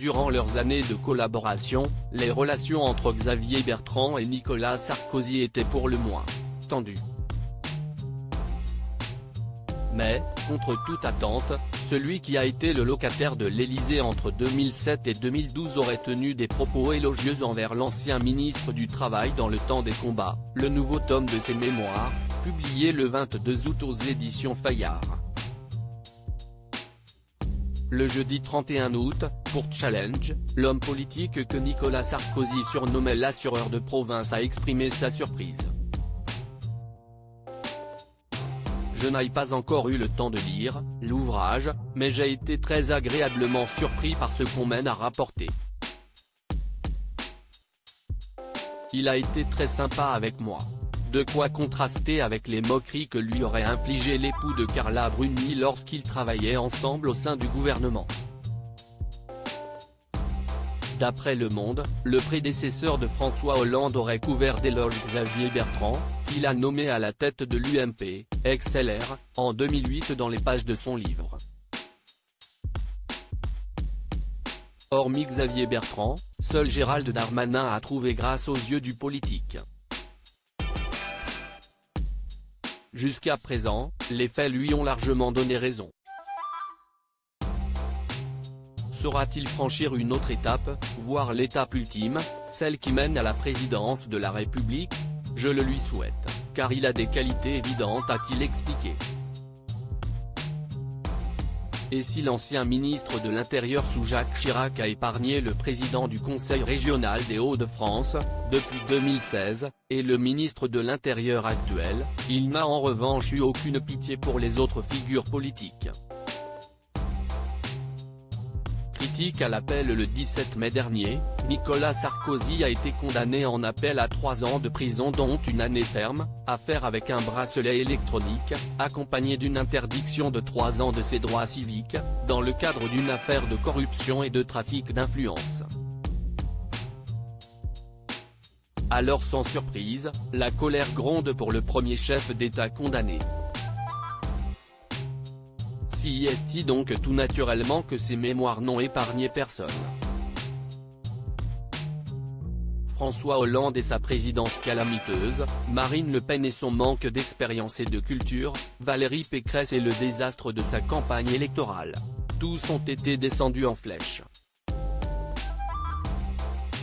Durant leurs années de collaboration, les relations entre Xavier Bertrand et Nicolas Sarkozy étaient pour le moins tendues. Mais, contre toute attente, celui qui a été le locataire de l'Élysée entre 2007 et 2012 aurait tenu des propos élogieux envers l'ancien ministre du Travail dans le temps des combats, le nouveau tome de ses mémoires, publié le 22 août aux éditions Fayard. Le jeudi 31 août, pour Challenge, l'homme politique que Nicolas Sarkozy surnommait l'assureur de province a exprimé sa surprise. Je n'ai pas encore eu le temps de lire l'ouvrage, mais j'ai été très agréablement surpris par ce qu'on mène à rapporter. Il a été très sympa avec moi. De quoi contraster avec les moqueries que lui aurait infligé l'époux de Carla Bruni lorsqu'ils travaillaient ensemble au sein du gouvernement. D'après Le Monde, le prédécesseur de François Hollande aurait couvert d'éloges Xavier Bertrand, qu'il a nommé à la tête de l'UMP, ex-LR, en 2008 dans les pages de son livre. Hormis Xavier Bertrand, seul Gérald Darmanin a trouvé grâce aux yeux du politique. Jusqu'à présent, les faits lui ont largement donné raison. Saura-t-il franchir une autre étape, voire l'étape ultime, celle qui mène à la présidence de la République? Je le lui souhaite, car il a des qualités évidentes, a-t-il expliqué. Et si l'ancien ministre de l'Intérieur sous Jacques Chirac a épargné le président du Conseil régional des Hauts-de-France, depuis 2016, et le ministre de l'Intérieur actuel, il n'a en revanche eu aucune pitié pour les autres figures politiques. Critique à l'appel le 17 mai dernier, Nicolas Sarkozy a été condamné en appel à 3 ans de prison dont une année ferme, affaire avec un bracelet électronique, accompagné d'une interdiction de 3 ans de ses droits civiques, dans le cadre d'une affaire de corruption et de trafic d'influence. Alors sans surprise, la colère gronde pour le premier chef d'État condamné. Si est donc tout naturellement que ses mémoires n'ont épargné personne. François Hollande et sa présidence calamiteuse, Marine Le Pen et son manque d'expérience et de culture, Valérie Pécresse et le désastre de sa campagne électorale. Tous ont été descendus en flèche.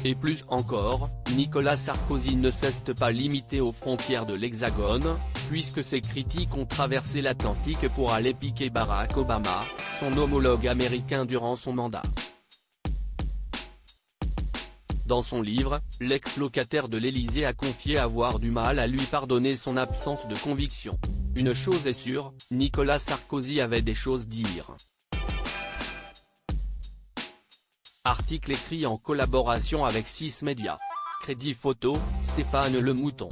Et plus encore, Nicolas Sarkozy ne s'est pas limité aux frontières de l'Hexagone, puisque ses critiques ont traversé l'Atlantique pour aller piquer Barack Obama, son homologue américain durant son mandat. Dans son livre, l'ex-locataire de l'Élysée a confié avoir du mal à lui pardonner son absence de conviction. Une chose est sûre, Nicolas Sarkozy avait des choses à dire. Article écrit en collaboration avec 6 médias. Crédit photo, Stéphane Le Mouton.